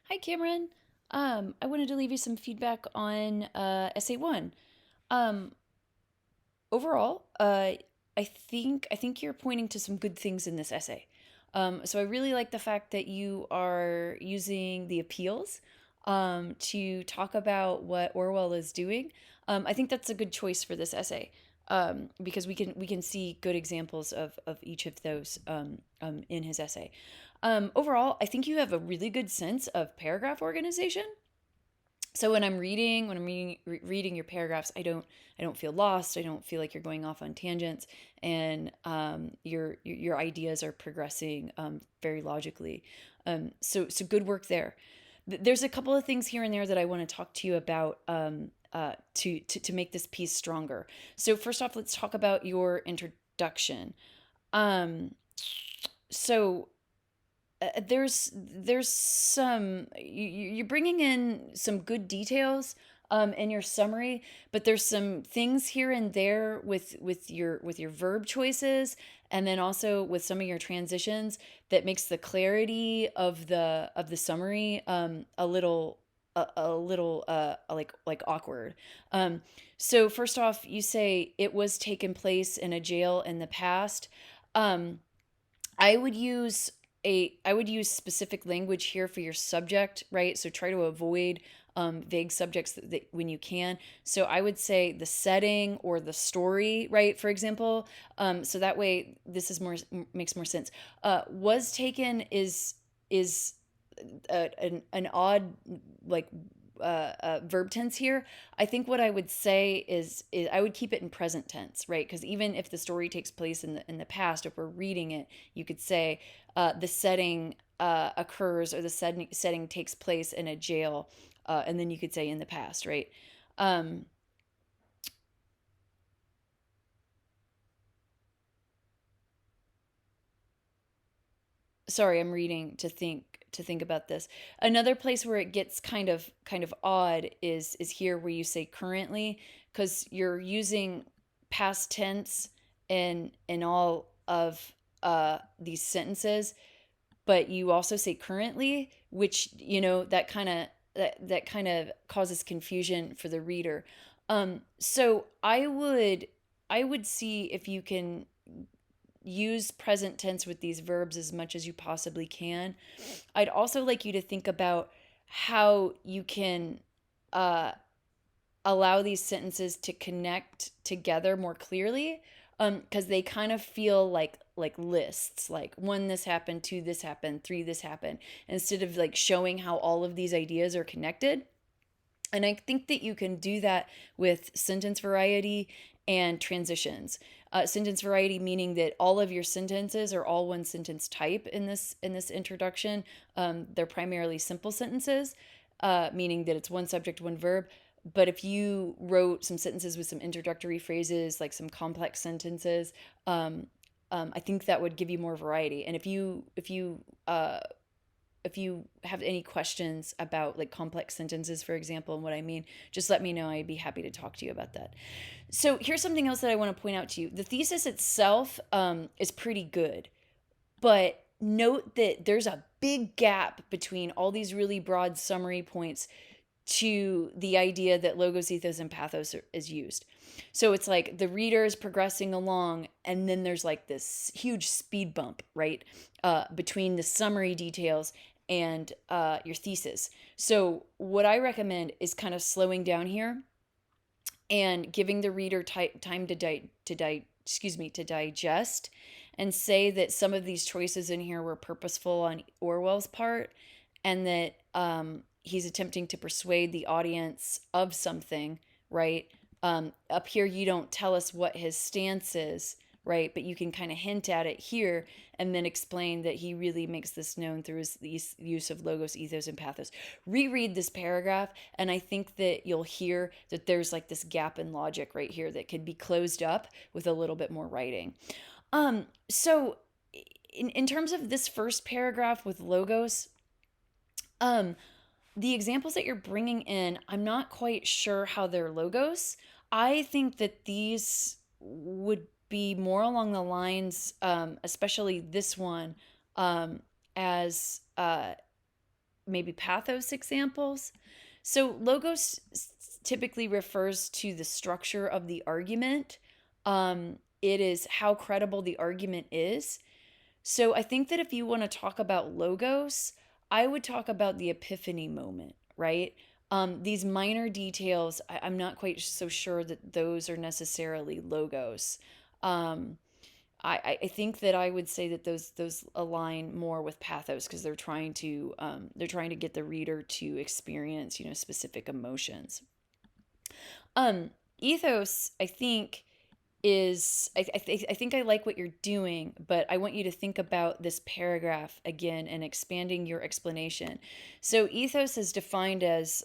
Hi, Cameron. I wanted to leave you some feedback on Essay One. Um, Overall, I think you're pointing to some good things in this essay. So I really like the fact that you are using the appeals to talk about what Orwell is doing. I think that's a good choice for this essay because we can see good examples of each of those in his essay. Overall, I think you have a really good sense of paragraph organization. So when I'm reading your paragraphs, I don't feel lost. I don't feel like you're going off on tangents, and your ideas are progressing very logically. So good work there. There's a couple of things here and there that I want to talk to you about to make this piece stronger. So first off, let's talk about your introduction. Um, so there's some you're bringing in some good details in your summary, but there's some things here and there with your verb choices, and then also with some of your transitions that makes the clarity of the summary a little like awkward. So first off, you say it was taken place in a jail in the past. um I would use I would use specific language here for your subject, right? So try to avoid vague subjects when you can. So I would say the setting or the story, right? For example, so that way this is more makes more sense. Was taken is an odd like verb tense here. I think what I would say is I would keep it in present tense, right? Because even if the story takes place in the past, if we're reading it, you could say the setting occurs or the setting takes place in a jail, and then you could say in the past, right? Um, Sorry, I'm reading to think about this. Another place where it gets kind of odd is here where you say currently, because you're using past tense in all of these sentences, but you also say currently, which that kind of causes confusion for the reader. So I would see if you can use present tense with these verbs as much as you possibly can. I'd also like you to think about how you can uh, allow these sentences to connect together more clearly, because they kind of feel like lists, like one this happened, two this happened, three this happened, instead of like showing how all of these ideas are connected. And I think that you can do that with sentence variety and transitions. Sentence variety meaning that all of your sentences are all one sentence type in this introduction. They're primarily simple sentences, meaning that it's one subject, one verb. But if you wrote some sentences with some introductory phrases, like some complex sentences, I think that would give you more variety. And if you have any questions about like complex sentences, for example, and what I mean, just let me know. I'd be happy to talk to you about that. So here's something else that I want to point out to you. The thesis itself is pretty good, but note that there's a big gap between all these really broad summary points to the idea that logos, ethos, and pathos is used. So it's like the reader is progressing along, and then there's like this huge speed bump, right, between the summary details and your thesis. So what I recommend is kind of slowing down here and giving the reader time to digest, and say that some of these choices in here were purposeful on Orwell's part, and that he's attempting to persuade the audience of something, right? Up here, you don't tell us what his stance is, right? But you can kind of hint at it here, and then explain that he really makes this known through his use of logos, ethos, and pathos. Reread this paragraph, and I think that you'll hear that there's like this gap in logic right here that could be closed up with a little bit more writing. So in terms of this first paragraph with logos, um, the examples that you're bringing in, I'm not quite sure how they're logos. I think that these would be more along the lines, especially this one, as maybe pathos examples. So logos typically refers to the structure of the argument. It is how credible the argument is. So I think that if you want to talk about logos, I would talk about the epiphany moment, right? These minor details, I'm not quite so sure that those are necessarily logos. Um, I think that I would say that those align more with pathos because they're trying to get the reader to experience, specific emotions. Ethos, I think, is I think I like what you're doing, but I want you to think about this paragraph again and expanding your explanation. So ethos is defined as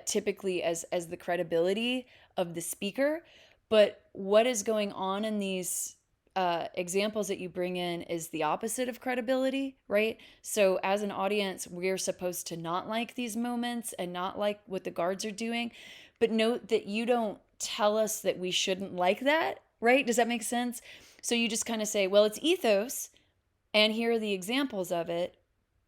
typically as the credibility of the speaker, but what is going on in these examples that you bring in is the opposite of credibility, right? So as an audience, we're supposed to not like these moments and not like what the guards are doing, but note that you don't tell us that we shouldn't like that, right? Does that make sense? So you just kind of say, well, it's ethos, and here are the examples of it.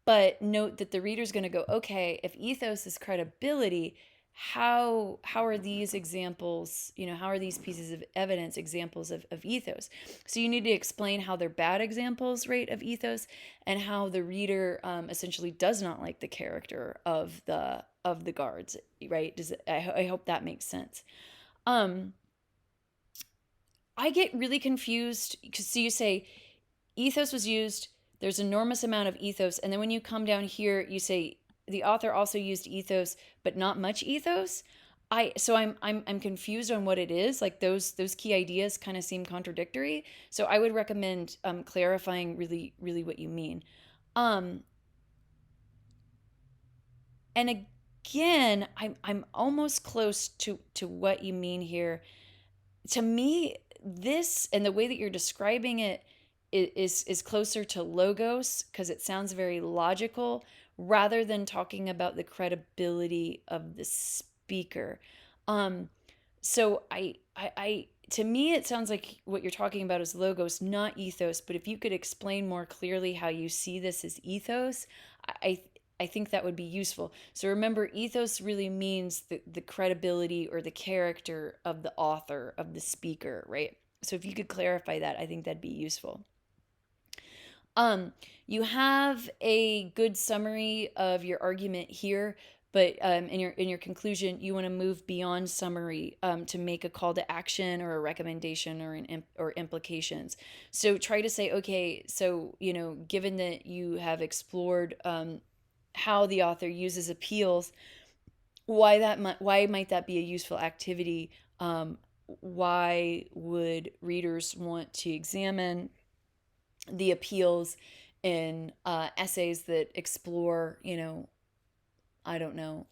But note that the reader's going to go, okay, if ethos is credibility, how are these examples, how are these pieces of evidence examples of ethos? So you need to explain how they're bad examples, right, of ethos, and how the reader essentially does not like the character of the guards, right? I hope that makes sense. I get really confused because so you say ethos was used, there's enormous amount of ethos, and then when you come down here, you say the author also used ethos, but not much ethos. I'm confused on what it is. Like those key ideas kind of seem contradictory. So I would recommend clarifying really what you mean. And again, I'm almost close to what you mean here. To me, this and the way that you're describing it is closer to logos because it sounds very logical rather than talking about the credibility of the speaker. So I to me it sounds like what you're talking about is logos, not ethos. But if you could explain more clearly how you see this as ethos, I I think that would be useful. So remember, ethos really means the credibility or the character of the author, of the speaker, right? So if you could clarify that, I think that'd be useful. You have a good summary of your argument here, but in your conclusion, you want to move beyond summary to make a call to action or a recommendation or implications. So try to say, okay, so given that you have explored how the author uses appeals, why might that be a useful activity? Why would readers want to examine the appeals in essays that explore, I don't know,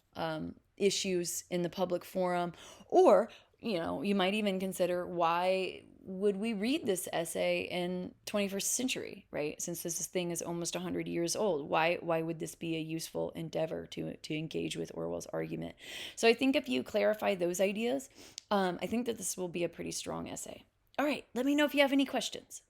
issues in the public forum? Or, you might even consider, why would we read this essay in 21st century, right? Since this thing is almost 100 years old, why would this be a useful endeavor to engage with Orwell's argument? So I think if you clarify those ideas, I think that this will be a pretty strong essay. All right, let me know if you have any questions.